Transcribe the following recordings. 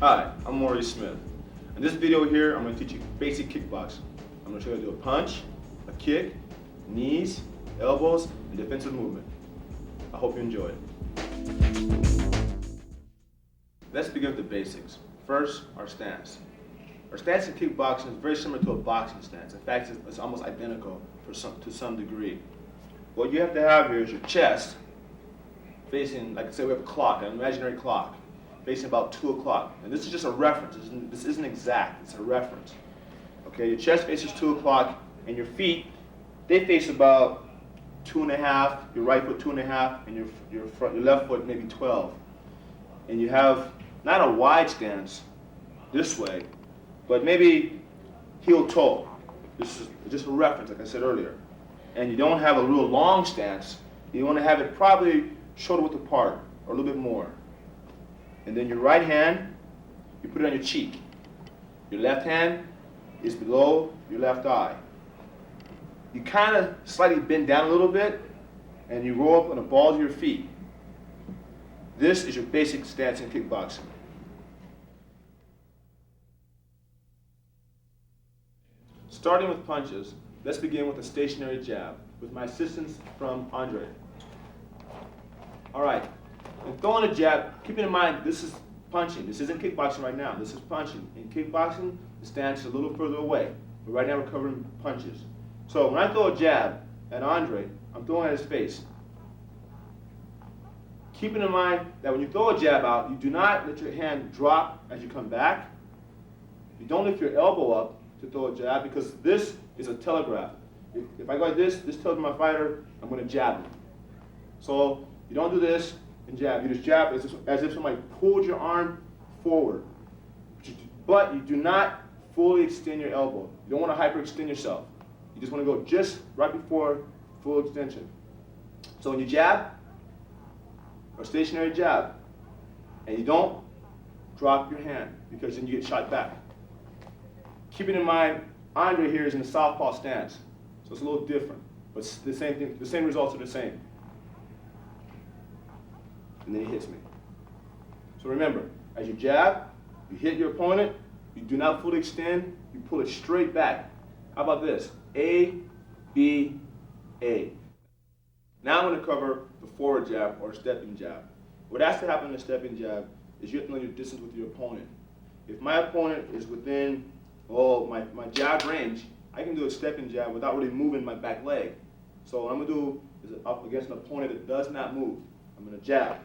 Hi, I'm Maurice Smith. In this video here, I'm going to teach you basic kickboxing. I'm going to show you how to do a punch, a kick, knees, elbows, and defensive movement. I hope you enjoy it. Let's begin with the basics. First, our stance. Our stance in kickboxing is very similar to a boxing stance. In fact, it's almost identical to some degree. What you have to have here is your chest facing, like say we have a clock, an imaginary clock, facing about 2 o'clock. And this is just a reference. This isn't exact. It's a reference. Okay, your chest faces 2 o'clock, and your feet, they face about 2.5. Your right foot 2.5, and your left foot maybe 12. And you have not a wide stance this way, but maybe heel toe. This is just a reference, like I said earlier. And you don't have a real long stance. You want to have it probably shoulder width apart, or a little bit more. And then your right hand, you put it on your cheek. Your left hand is below your left eye. You kind of slightly bend down a little bit, and you roll up on the balls of your feet. This is your basic stance in kickboxing. Starting with punches, let's begin with a stationary jab with my assistance from Andre. All right, and throwing a jab, keeping in mind this is punching. This isn't kickboxing right now. This is punching. In kickboxing, the stance is a little further away. But right now we're covering punches. So when I throw a jab at Andre, I'm throwing at his face. Keeping in mind that when you throw a jab out, you do not let your hand drop as you come back. You don't lift your elbow up to throw a jab because this is a telegraph. If I go like this tells my fighter I'm going to jab him. So you don't do this and jab. You just jab as if somebody pulled your arm forward. But you do not fully extend your elbow. You don't want to hyperextend yourself. You just want to go just right before full extension. So when you jab, or stationary jab, and you don't drop your hand because then you get shot back. Keeping in mind, Andre here is in the southpaw stance, so it's a little different, but it's the same thing. The same results are the same. And then he hits me. So remember, as you jab, you hit your opponent, you do not fully extend, you pull it straight back. How about this? A, B, A. Now I'm going to cover the forward jab or stepping jab. What has to happen in a stepping jab is you have to know your distance with your opponent. If my opponent is within my jab range, I can do a stepping jab without really moving my back leg. So what I'm going to do is up against an opponent that does not move. I'm going to jab.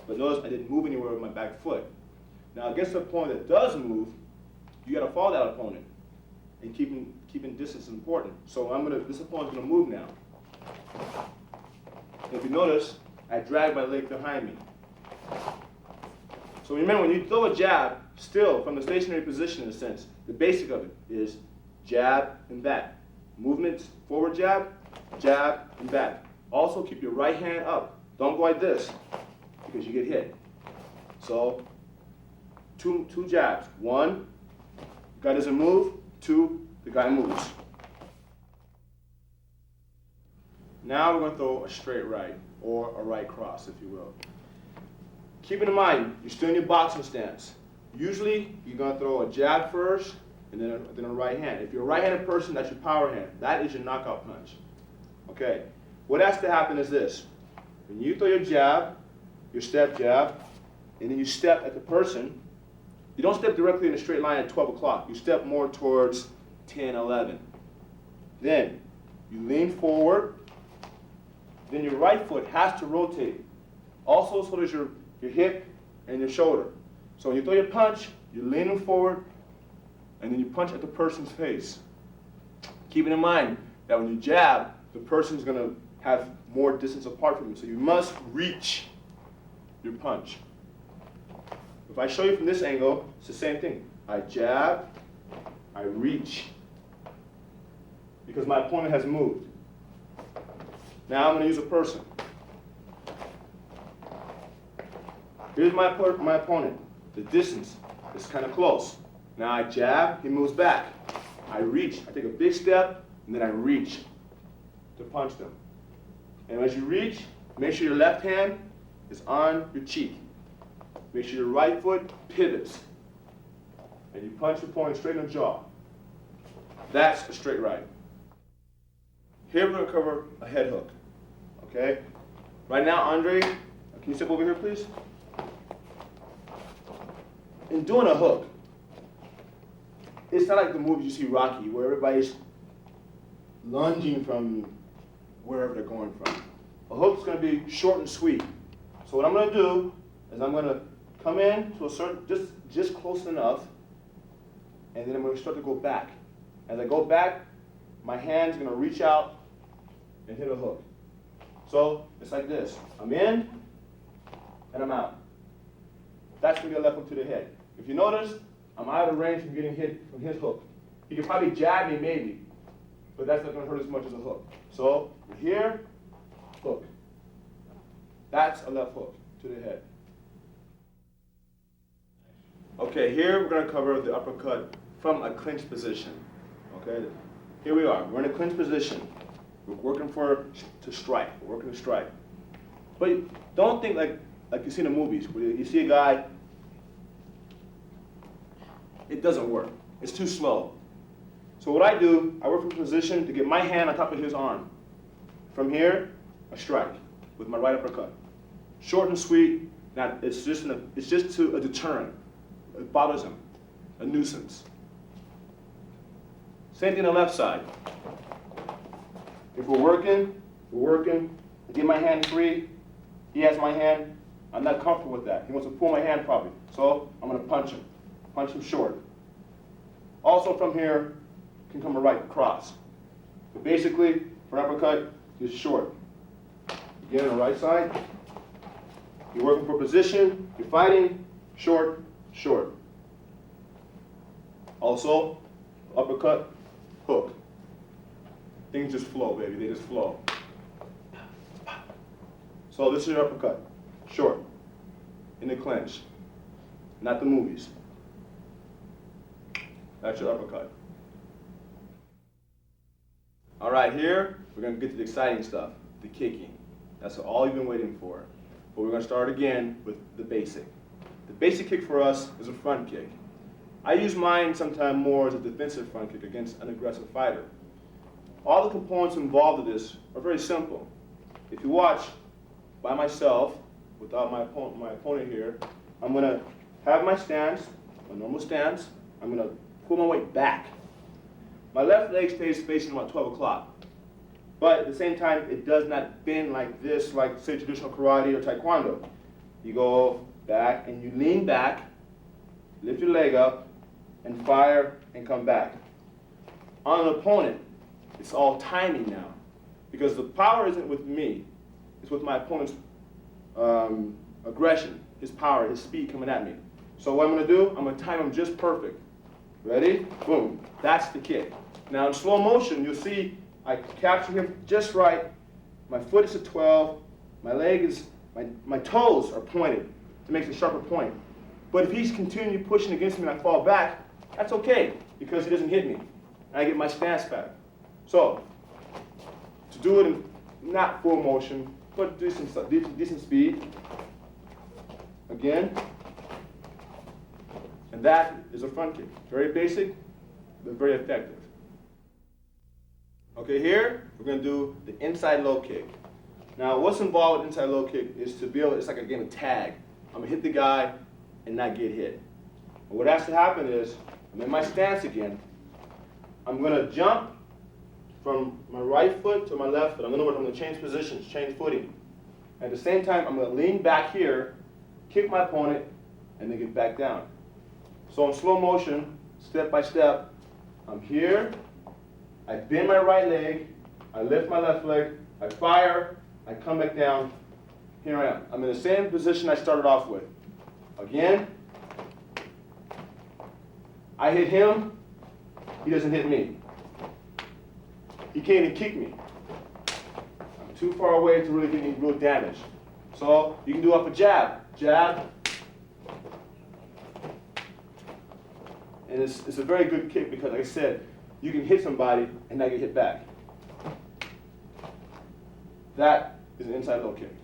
But notice I didn't move anywhere with my back foot. Now against an opponent that does move, you got to follow that opponent. And keeping distance is important. So this opponent's going to move now. And if you notice, I drag my leg behind me. So remember, when you throw a jab, still from the stationary position in a sense, the basic of it is jab and back. Movements, forward jab, and back. Also keep your right hand up. Don't go like this because you get hit. So two jabs. One, the guy doesn't move. Two, the guy moves. Now we're going to throw a straight right, or a right cross, if you will. Keeping in mind, you're still in your boxing stance. Usually, you're going to throw a jab first, and then a right hand. If you're a right-handed person, that's your power hand. That is your knockout punch. Okay, what has to happen is this. When you throw your jab, your step jab, and then you step at the person, you don't step directly in a straight line at 12 o'clock. You step more towards 10, 11. Then you lean forward. Then your right foot has to rotate. Also, so does your hip and your shoulder. So when you throw your punch, you're leaning forward, and then you punch at the person's face. Keeping in mind that when you jab, the person's going to have more distance apart from you. So you must reach your punch. If I show you from this angle, it's the same thing. I jab, I reach, because my opponent has moved. Now I'm going to use a person. Here's my opponent. The distance is kind of close. Now I jab, he moves back. I reach, I take a big step, and then I reach to punch them. And as you reach, make sure your left hand is on your cheek. Make sure your right foot pivots. And you punch your opponent straight in the jaw. That's a straight right. Here we're going to cover a head hook. Okay? Right now, Andre, can you step over here, please? In doing a hook, it's not like the movies you see Rocky, where everybody's lunging from wherever they're going from. A hook's going to be short and sweet. So what I'm going to do is I'm going to come in to a certain, just close enough, and then I'm going to start to go back. As I go back, my hand's going to reach out and hit a hook. So it's like this. I'm in, and I'm out. That's going to be a left hook to the head. If you notice, I'm out of range from getting hit from his hook. He could probably jab me maybe, but that's not going to hurt as much as a hook. So here, hook. That's a left hook to the head. Okay, here we're going to cover the uppercut from a clinch position. Okay, here we are. We're in a clinch position. We're working to strike. We're working to strike. But don't think like you see in the movies where you see a guy. It doesn't work. It's too slow. So what I do, I work from a position to get my hand on top of his arm. From here, a strike with my right uppercut. Short and sweet. Now it's just to a deterrent. It bothers him. A nuisance. Same thing on the left side. If we're working, I get my hand free, he has my hand, I'm not comfortable with that. He wants to pull my hand probably. So I'm going to punch him short. Also from here can come a right cross. But basically, for an uppercut, is short. Again, on the right side, you're working for position, you're fighting, short, short. Also, uppercut, hook. Things just flow, baby, they just flow. So this is your uppercut, short, in the clinch, not the movies. That's your uppercut. All right, here, we're gonna get to the exciting stuff, the kicking. That's all you've been waiting for. But we're gonna start again with the basic. The basic kick for us is a front kick. I use mine sometimes more as a defensive front kick against an aggressive fighter. All the components involved in this are very simple. If you watch by myself, without my opponent here, I'm gonna have my stance, my normal stance. I'm gonna pull my weight back. My left leg stays facing about 12 o'clock. But at the same time, it does not bend like this, like say traditional karate or taekwondo. You go back and you lean back, lift your leg up, and fire and come back. On an opponent, it's all timing now. Because the power isn't with me, it's with my opponent's aggression, his power, his speed coming at me. So what I'm gonna do, I'm gonna time him just perfect. Ready? Boom. That's the kick. Now in slow motion, you'll see I capture him just right. My foot is at 12. My leg is, my toes are pointed to make a sharper point. But if he's continuing pushing against me and I fall back, that's okay because he doesn't hit me. And I get my stance back. So, to do it in not full motion, but decent speed. Again. And that is a front kick. Very basic, but very effective. Okay, here we're going to do the inside low kick. Now, what's involved with inside low kick is to be able, it's like a game of tag. I'm going to hit the guy and not get hit. And what has to happen is, I'm in my stance again. I'm going to jump from my right foot to my left foot. I'm going to change positions, change footing. At the same time, I'm going to lean back here, kick my opponent, and then get back down. So in slow motion, step by step, I'm here, I bend my right leg, I lift my left leg, I fire, I come back down, here I am. I'm in the same position I started off with. Again, I hit him, he doesn't hit me. He can't even kick me. I'm too far away to really get any real damage. So you can do off a jab, and it's a very good kick because, like I said, you can hit somebody and not get hit back. That is an inside low kick.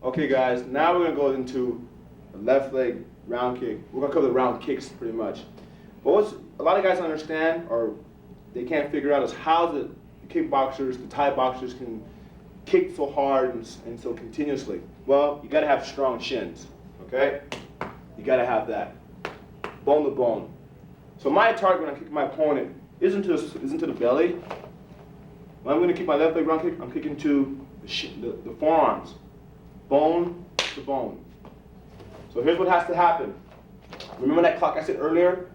Okay guys, now we're gonna go into a left leg round kick. We're gonna cover the round kicks pretty much. But what a lot of guys don't understand or they can't figure out is how the kickboxers, the Thai boxers can kick so hard and so continuously. Well, you gotta have strong shins, okay? You gotta have that. Bone to bone. So my target when I kick my opponent isn't to the belly. When I'm gonna kick my left leg round kick, I'm kicking to the forearms. Bone to bone. So here's what has to happen. Remember that clock I said earlier?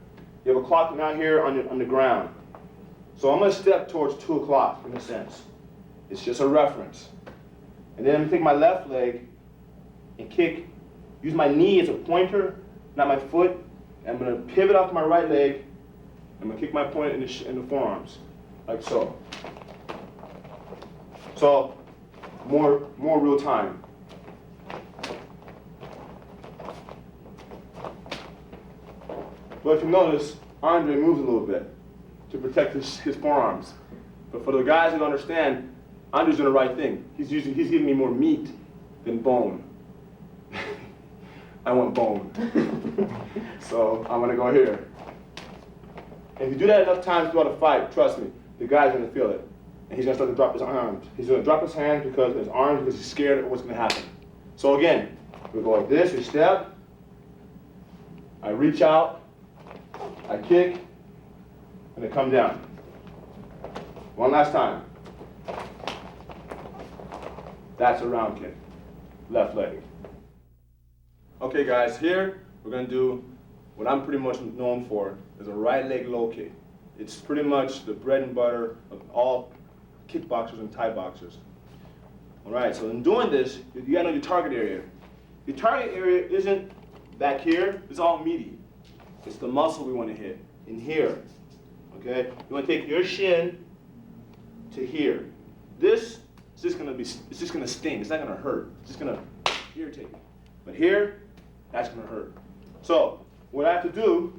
You have a clock now here on the ground. So I'm going to step towards 2 o'clock in a sense. It's just a reference. And then I'm going to take my left leg and kick, use my knee as a pointer, not my foot. I'm going to pivot off my right leg. I'm going to kick my opponent in the forearms, like so. So more real time. But if you notice, Andre moves a little bit to protect his forearms. But for the guys who don't understand, Andre's doing the right thing. He's giving me more meat than bone. I want bone. So I'm gonna go here. And if you do that enough times throughout a fight, trust me, the guy's gonna feel it. And he's gonna start to drop his arms. He's gonna drop his hands because he's scared of what's gonna happen. So again, we go like this, we step, I reach out, I kick, and I come down. One last time. That's a round kick. Left leg. Okay guys, here we're gonna do what I'm pretty much known for is a right leg low kick. It's pretty much the bread and butter of all kickboxers and Thai boxers. All right, so in doing this, you gotta know your target area. Your target area isn't back here, it's all meaty. It's the muscle we want to hit, in here, okay? You want to take your shin to here. This is just going to sting. It's not going to hurt. It's just going to irritate you. But here, that's going to hurt. So what I have to do,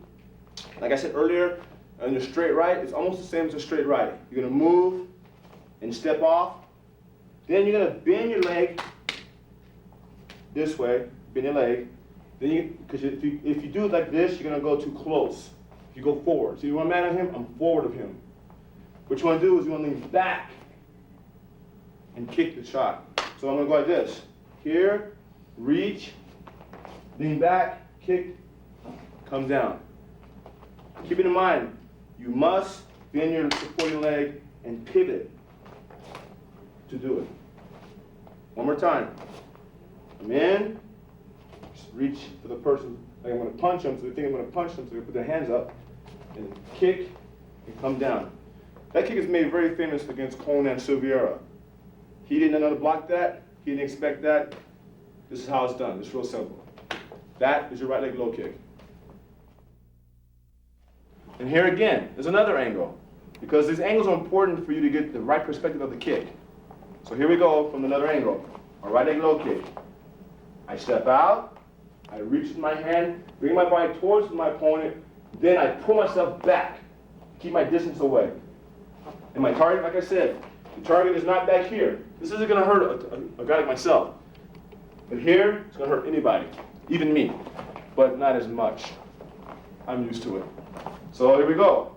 like I said earlier, on your straight right, it's almost the same as a straight right. You're going to move and step off. Then you're going to bend your leg this way, bend your leg. Then because if you do it like this, you're gonna go too close. If you go forward, so you want man on him, I'm forward of him. What you want to do is you want to lean back and kick the shot. So I'm gonna go like this. Here, reach, lean back, kick, come down. Keep it in mind, you must bend your supporting leg and pivot to do it. One more time. I'm in. Reach for the person, like I'm going to punch them, so they think I'm going to punch them, so they put their hands up, and kick, and come down. That kick is made very famous against Conan Silveira. He didn't know how to block that, he didn't expect that. This is how it's done, it's real simple. That is your right leg low kick. And here again, there's another angle, because these angles are important for you to get the right perspective of the kick. So here we go from another angle, a right leg low kick. I step out, I reach with my hand, bring my body towards my opponent, then I pull myself back, keep my distance away. And my target, like I said, the target is not back here. This isn't going to hurt a guy like myself. But here, it's going to hurt anybody, even me, but not as much. I'm used to it. So here we go.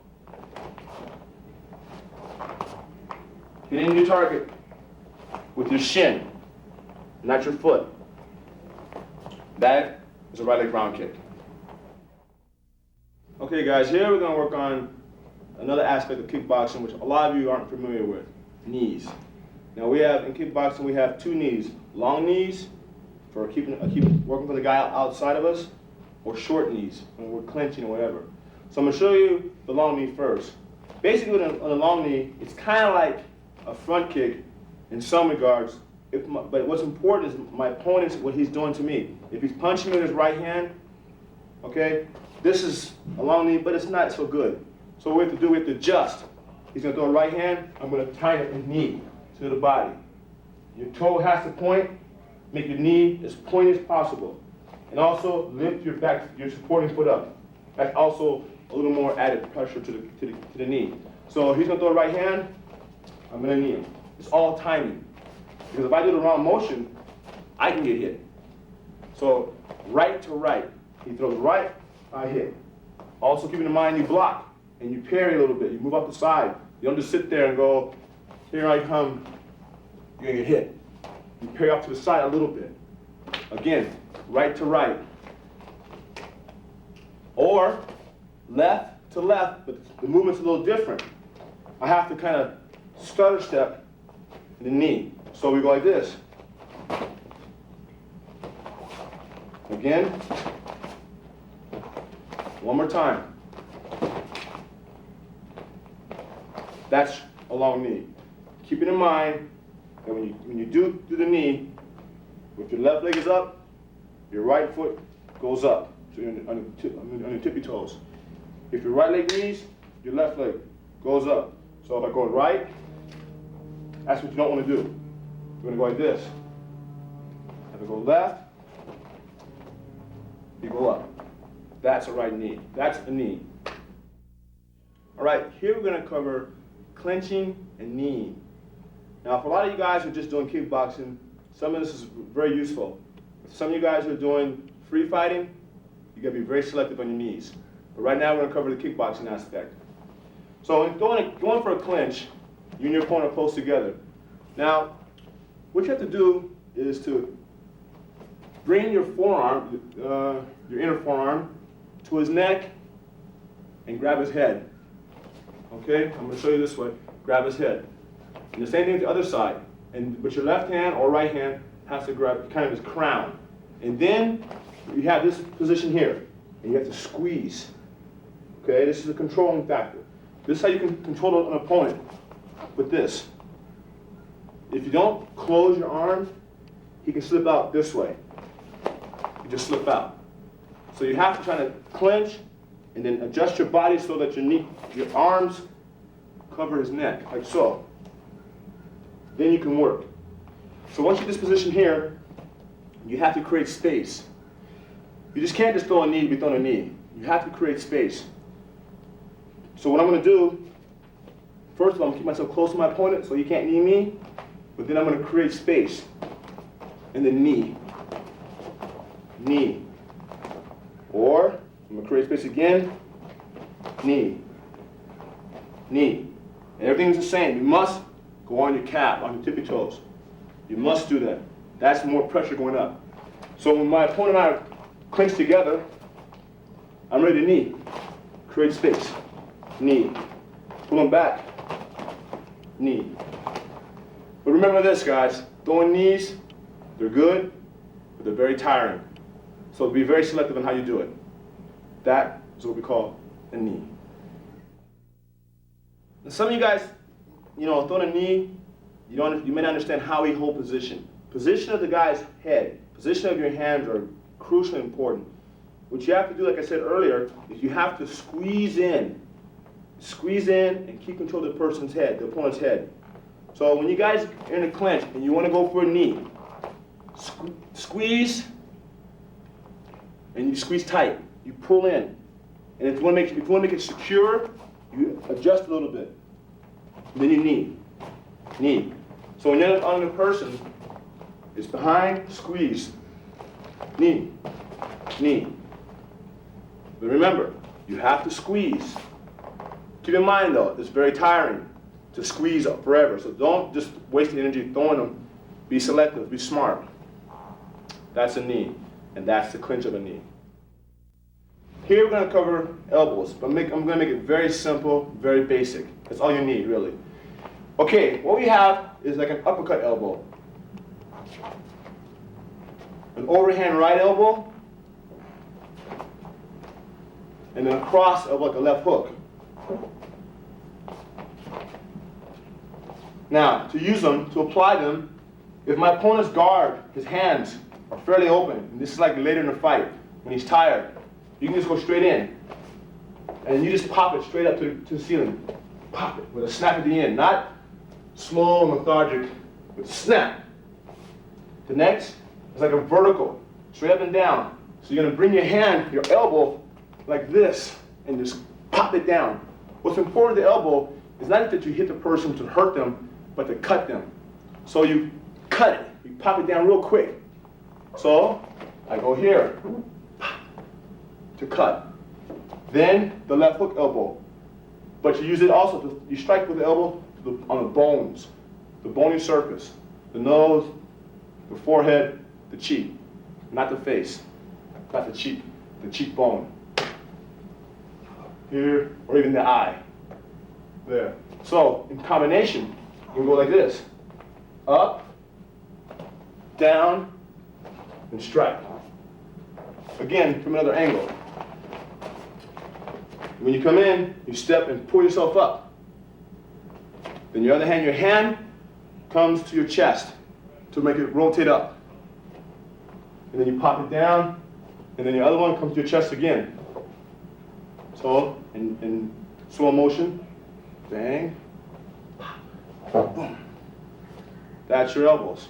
Hitting your target with your shin, not your foot. That is a right leg round kick. Okay guys, here we're going to work on another aspect of kickboxing which a lot of you aren't familiar with, knees. Now in kickboxing we have 2 knees, long knees for keeping working for the guy outside of us, or short knees when we're clinching or whatever. So I'm going to show you the long knee first. Basically on a long knee, it's kind of like a front kick in some regards. But what's important is my opponent's, what he's doing to me. If he's punching me with his right hand, okay, this is a long knee, but it's not so good. So what we have to do, we have to adjust. He's going to throw a right hand, I'm going to tighten the knee to the body. Your toe has to point, make your knee as pointy as possible. And also lift your supporting foot up. That's also a little more added pressure to the knee. So he's going to throw a right hand, I'm going to knee him. It's all timing. Because if I do the wrong motion, I can get hit. So right to right. He throws right, I hit. Also keeping in mind you block and you parry a little bit. You move up the side. You don't just sit there and go, here I come, you're gonna get hit. You parry off to the side a little bit. Again, right to right. Or left to left, but the movement's a little different. I have to kind of stutter step in the knee. So we go like this. Again. One more time. That's a long knee. Keeping in mind that when you do the knee, if your left leg is up, your right foot goes up. So you're on your tippy toes. If your right leg knees, your left leg goes up. So if I go right, that's what you don't want to do. You're going to go like this. If I go left, you go up. That's a right knee. That's a knee. All right, here we're going to cover clinching and kneeing. Now, for a lot of you guys who are just doing kickboxing, some of this is very useful. Some of you guys who are doing free fighting, you got to be very selective on your knees. But right now, we're going to cover the kickboxing aspect. So, in going for a clinch, you and your opponent are close together. Now, what you have to do is to bring your forearm, your inner forearm, to his neck and grab his head. Okay, I'm going to show you this way. Grab his head. And the same thing with the other side. But your left hand or right hand has to grab kind of his crown. And then you have this position here, and you have to squeeze. Okay, this is a controlling factor. This is how you can control an opponent with this. If you don't close your arm, he can slip out this way. You just slip out. So you have to try to clench and then adjust your body so that your arms cover his neck, like so. Then you can work. So once you're in this position here, you have to create space. You just can't just throw a knee to be throwing a knee. You have to create space. So what I'm going to do, first of all, I'm going to keep myself close to my opponent so he can't knee me, but then I'm going to create space. And then knee. Knee. Or, I'm going to create space again, knee. Knee. And everything's the same. You must go on your calf, on your tippy toes. You must do that. That's more pressure going up. So when my opponent and I are clinched together, I'm ready to knee. Create space. Knee. Pull him back. Knee. But remember this, guys. Throwing knees, they're good, but they're very tiring. So be very selective on how you do it. That is what we call a knee. And some of you guys, throwing a knee, you may not understand how we hold position. Position of the guy's head, position of your hands are crucially important. What you have to do, like I said earlier, is you have to squeeze in. Squeeze in and keep control of the person's head, the opponent's head. So when you guys are in a clinch and you want to go for a knee, squeeze, and you squeeze tight. You pull in. And if you want to make it secure, you adjust a little bit. Then you knee. Knee. So when you're on the person, it's behind, squeeze. Knee. Knee. But remember, you have to squeeze. Keep in mind though, it's very tiring to squeeze up forever. So don't just waste the energy throwing them. Be selective, be smart. That's a knee. And that's the clinch of a knee. Here we're going to cover elbows, but I'm going to make it very simple, very basic. That's all you need, really. Okay, what we have is like an uppercut elbow. An overhand right elbow, and then a cross elbow like a left hook. Now, to use them, to apply them, if my opponent's guard, his hands, are fairly open, and this is like later in the fight, when he's tired, you can just go straight in, and you just pop it straight up to the ceiling. Pop it with a snap at the end, not slow and lethargic, but snap. The next is like a vertical, straight up and down. So you're going to bring your hand, your elbow, like this, and just pop it down. What's important with the elbow is not that you hit the person to hurt them, but to cut them. So you cut it, you pop it down real quick, So I go here to cut. Then the left hook elbow. But you use it also to, you strike with the elbow on the bones, the bony surface, the nose, the forehead, the cheek, not the face, not the cheekbone. Here, or even the eye. There. So in combination, you can go like this. Up, down, and strike. Again, from another angle. When you come in, you step and pull yourself up. Then your other hand, your hand comes to your chest to make it rotate up. And then you pop it down, and then your other one comes to your chest again. So, in slow motion, bang, boom. That's your elbows.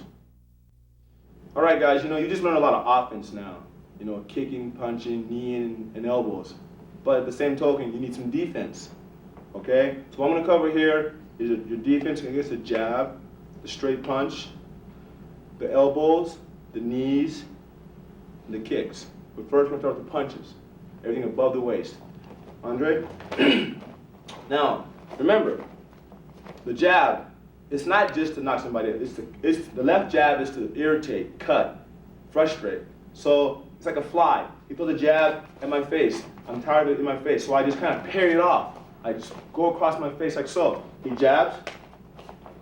All right, guys, you just learned a lot of offense now. Kicking, punching, kneeing, and elbows. But at the same token, you need some defense, okay? So what I'm gonna cover here is your defense against the jab, the straight punch, the elbows, the knees, and the kicks. But first, we're gonna start with the punches. Everything above the waist. Andre? Now, remember, the jab, it's not just to knock somebody out. The left jab is to irritate, cut, frustrate. So it's like a fly. He throws a jab at my face. I'm tired of it in my face, so I just kind of parry it off. I just go across my face like so. He jabs,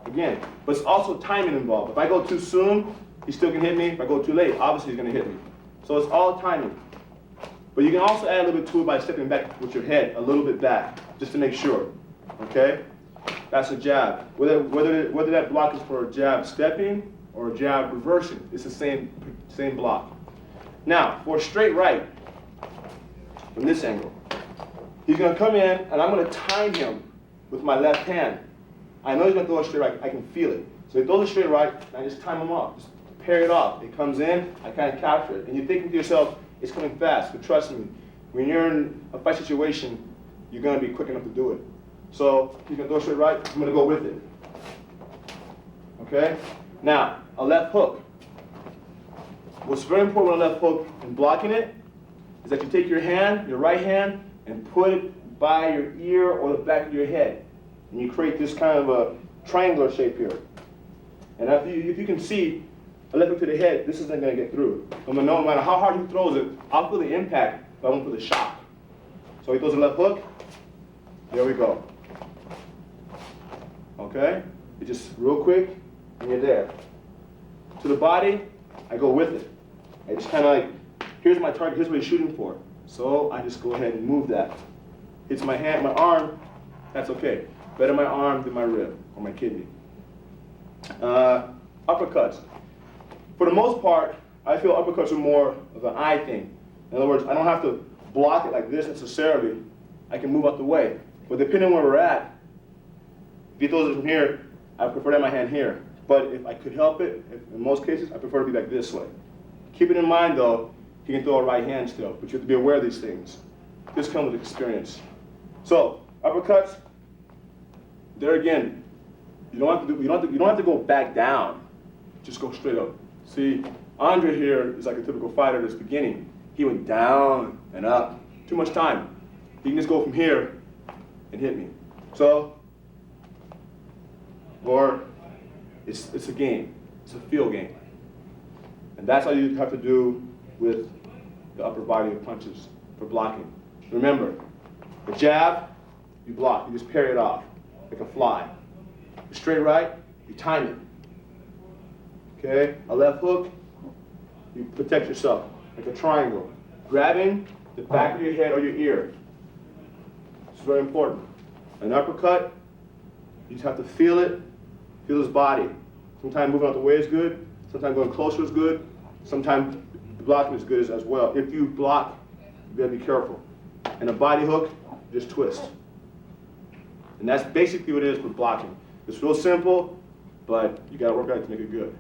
again. But it's also timing involved. If I go too soon, he still can hit me. If I go too late, obviously he's gonna hit me. So it's all timing. But you can also add a little bit to it by stepping back with your head a little bit back, just to make sure, okay? That's a jab. Whether that block is for a jab stepping or a jab reversing, it's the same block. Now, for a straight right, from this angle, he's gonna come in and I'm gonna time him with my left hand. I know he's gonna throw a straight right, I can feel it. So he throws a straight right, and I just time him off, just parry it off. It comes in, I kind of capture it. And you're thinking to yourself, it's coming fast, but trust me, when you're in a fight situation, you're gonna be quick enough to do it. So he's gonna throw a straight right, I'm gonna go with it. Okay? Now, a left hook. What's very important with a left hook in blocking it is that you take your hand, your right hand, and put it by your ear or the back of your head. And you create this kind of a triangular shape here. And if you can see, a left hook to the head, this isn't going to get through. No matter how hard he throws it, I'll feel the impact, but I won't feel the shock. So he throws a left hook, there we go. Okay? It's just real quick, and you're there. To the body, I go with it. I just kind of like, here's my target, here's what he's shooting for. So I just go ahead and move that. Hits my hand, my arm, that's okay. Better my arm than my rib or my kidney. Uppercuts. For the most part, I feel uppercuts are more of an eye thing. In other words, I don't have to block it like this necessarily. I can move out the way. But depending on where we're at, if he throws it from here, I prefer to have my hand here. But if I could help it, in most cases, I prefer to be like this way. Keep it in mind though, he can throw a right hand still, but you have to be aware of these things. This comes with experience. So, uppercuts, there again, you don't have to go back down. Just go straight up. See, Andre here is like a typical fighter that's beginning. He went down and up. Too much time. He can just go from here and hit me. So, or it's a game. It's a field game. And that's how you have to do with the upper body of punches for blocking. Remember, the jab, you block. You just parry it off like a fly. The straight right, you time it. Okay? A left hook, you protect yourself like a triangle. Grabbing the back of your head or your ear. It's very important. An uppercut, you just have to feel it, feel his body. Sometimes moving out the way is good. Sometimes going closer is good. Sometimes the blocking is good as well. If you block, you gotta be careful. And a body hook, just twist. And that's basically what it is for blocking. It's real simple, but you gotta work at it to make it good.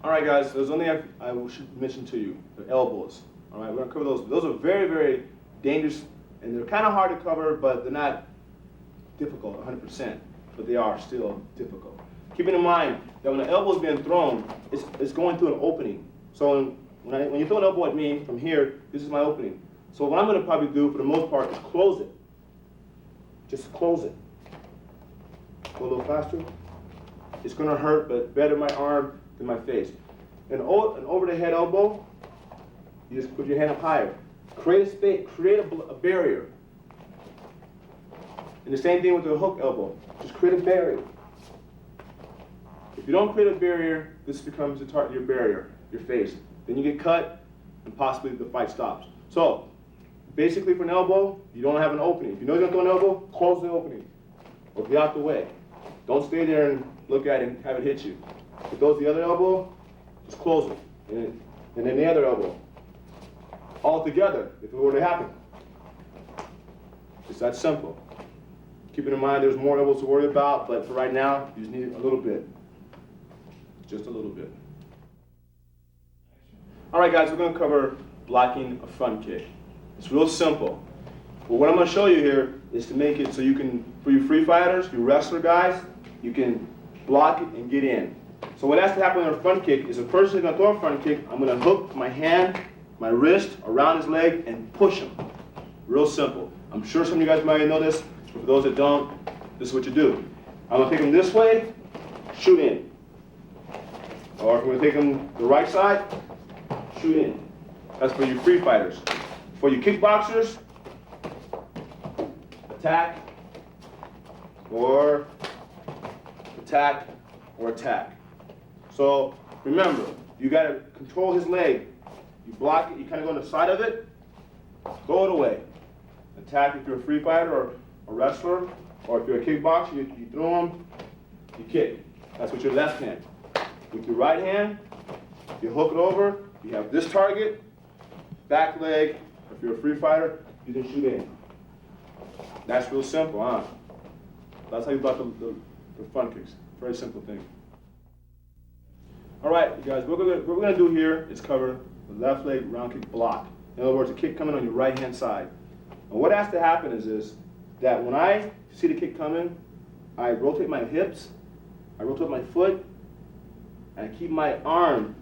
All right, guys, there's one thing I should mention to you, the elbows. All right, we're gonna cover those. Those are very, very dangerous, and they're kind of hard to cover, but they're not difficult 100%, but they are still difficult. Keeping in mind that when the elbow is being thrown, it's going through an opening. So when you throw an elbow at me from here, this is my opening. So what I'm going to probably do for the most part is close it. Just close it. Go a little faster. It's going to hurt, but better my arm than my face. An over the head elbow, you just put your hand up higher. Create a space, create a barrier. And the same thing with the hook elbow. Just create a barrier. If you don't create a barrier, this becomes your barrier, your face. Then you get cut, and possibly the fight stops. So, basically for an elbow, you don't have an opening. If you know you're going to throw an elbow, close the opening. Or get out the way. Don't stay there and look at it and have it hit you. If it goes the other elbow, just close it. And then the other elbow. All together, if it were to happen. It's that simple. Keeping in mind there's more elbows to worry about, but for right now, you just need a little bit. Just a little bit. All right, guys, we're going to cover blocking a front kick. It's real simple. But what I'm going to show you here is to make it so you can, for you free fighters, you wrestler guys, you can block it and get in. So what has to happen on a front kick is the person who's going to throw a front kick, I'm going to hook my hand, my wrist around his leg and push him. Real simple. I'm sure some of you guys might know this, but for those that don't, this is what you do. I'm going to take him this way, shoot in. Or if I'm going to take him the right side, shoot in. That's for you free fighters. For you kickboxers, attack, or attack, or attack. So remember, you got to control his leg. You block it, you kind of go on the side of it, throw it away. Attack if you're a free fighter or a wrestler, or if you're a kickboxer, you throw him, you kick. That's with your left hand. With your right hand, you hook it over, you have this target, back leg. If you're a free fighter, you can shoot in. That's real simple, huh? That's how you block the front kicks. Very simple thing. All right, you guys, what we're going to do here is cover the left leg round kick block. In other words, a kick coming on your right hand side. And what has to happen is this, that when I see the kick coming, I rotate my hips, I rotate my foot, and I keep my arm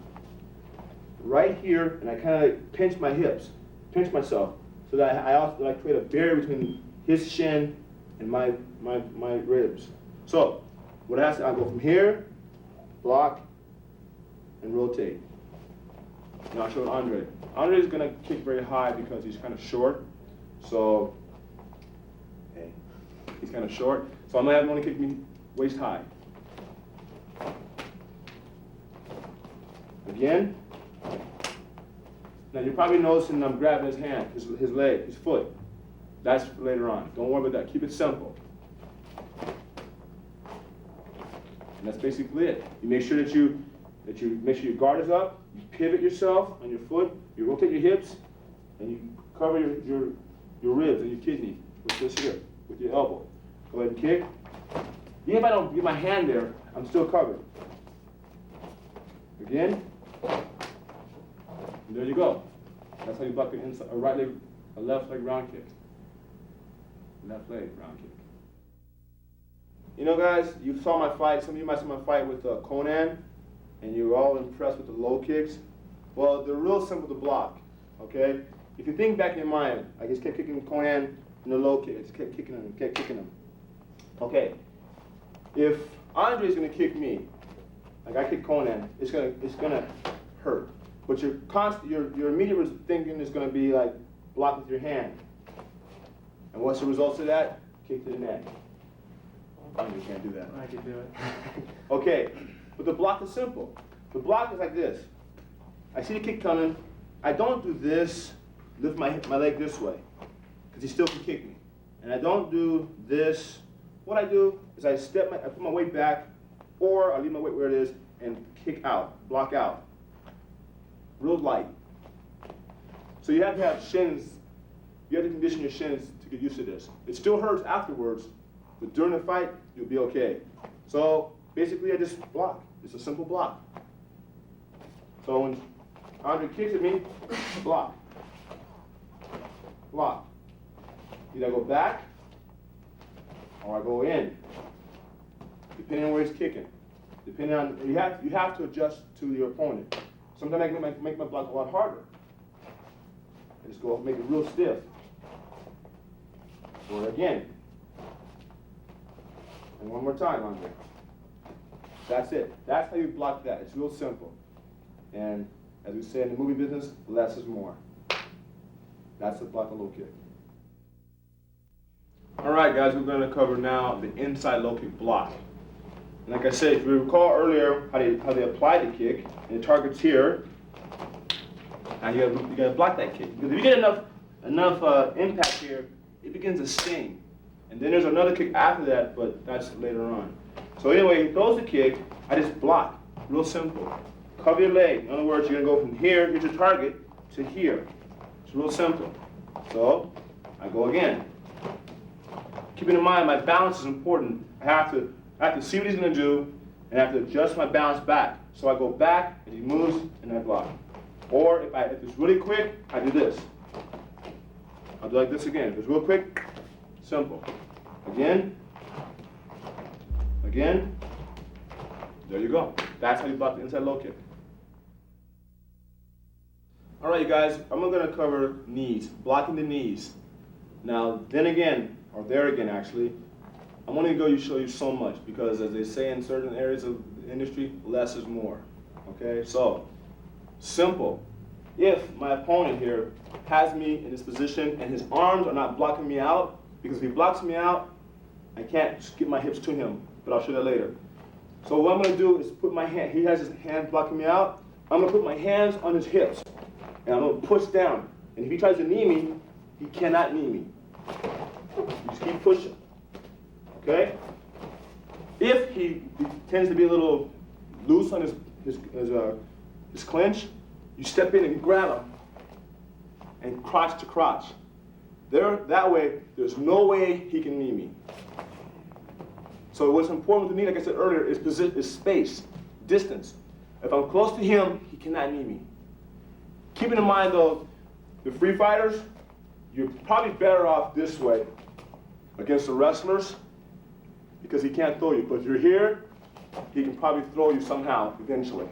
right here, and I kind of pinch my hips, pinch myself, so that I also create a barrier between his shin and my ribs. So, what has to, I go from here, block, and rotate. Now I'll show Andre. Andre is going to kick very high because he's kind of short. So, hey, he's kind of short. So I'm going to have him only kick me waist high. Again. Now you're probably noticing I'm grabbing his hand, his leg, his foot. That's later on. Don't worry about that. Keep it simple. And that's basically it. You make sure that you make sure your guard is up. You pivot yourself on your foot. You rotate your hips, and you cover your ribs and your kidney with this here, with your elbow. Go ahead and kick. Even if I don't get my hand there, I'm still covered. Again. And there you go. That's how you block a right leg, a left leg round kick. Left leg round kick. You know, guys, you saw my fight. Some of you might saw my fight with Conan, and you were all impressed with the low kicks. Well, they're real simple to block. Okay. If you think back in your mind, I just kept kicking Conan in the low kick. I just kept kicking him. Okay. If Andre's gonna kick me, like I kick Conan, it's gonna hurt. But your immediate thinking is gonna be like block with your hand. And what's the results of that? Kick to the neck. Andre can't do that. I can do it. Okay, but the block is simple. The block is like this. I see the kick coming. I don't do this, lift my leg this way, because he still can kick me. And I don't do this. What I do is I put my weight back, or I leave my weight where it is and kick out, block out. Real light. So you have to have shins. You have to condition your shins to get used to this. It still hurts afterwards, but during the fight, you'll be okay. So basically, I just block. It's a simple block. So when Andre kicks at me, block. Block. Either I go back or I go in, depending on where he's kicking. Depending on, you have to adjust to your opponent. Sometimes I can make my block a lot harder. I just go make it real stiff. Or again. And one more time, Andre. That's it. That's how you block that. It's real simple. And as we say in the movie business, less is more. That's the block a low kick. All right, guys, we're going to cover now the inside low kick block. And like I said, if you recall earlier how they apply the kick, and the target's here, now you got to block that kick. Because if you get enough impact here, it begins to sting. And then there's another kick after that, but that's later on. So anyway, he throws the kick, I just block. Real simple. Cover your leg. In other words, you're going to go from here, here's your target, to here. It's real simple. So I go again. Keeping in mind, my balance is important. I have to see what he's going to do, and I have to adjust my balance back. So I go back, and he moves, and I block. Or if it's really quick, I do this. I'll do like this again. If it's real quick, simple. Again. Again. There you go. That's how you block the inside low kick. All right, you guys, I'm going to cover knees, blocking the knees. Now, then again, or there again actually, I'm only going to show you so much because as they say in certain areas of the industry, less is more. Okay, so simple. If my opponent here has me in this position and his arms are not blocking me out, because if he blocks me out, I can't get my hips to him, but I'll show that later. So what I'm going to do is put my hand, he has his hand blocking me out, I'm going to put my hands on his hips, and I'm going to push down. And if he tries to knee me, he cannot knee me. You just keep pushing, okay? If he tends to be a little loose on his clinch, you step in and grab him, and crotch to crotch. That way, there's no way he can knee me. So what's important with the knee, like I said earlier, is space, distance. If I'm close to him, he cannot knee me. Keeping in mind though, the free fighters, you're probably better off this way against the wrestlers because he can't throw you. But if you're here, he can probably throw you somehow eventually.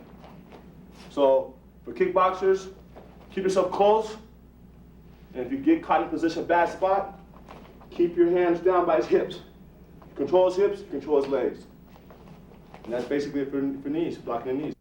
So for kickboxers, keep yourself close. And if you get caught in a position, bad spot, keep your hands down by his hips. You control his hips, you control his legs. And that's basically it for knees, blocking the knees.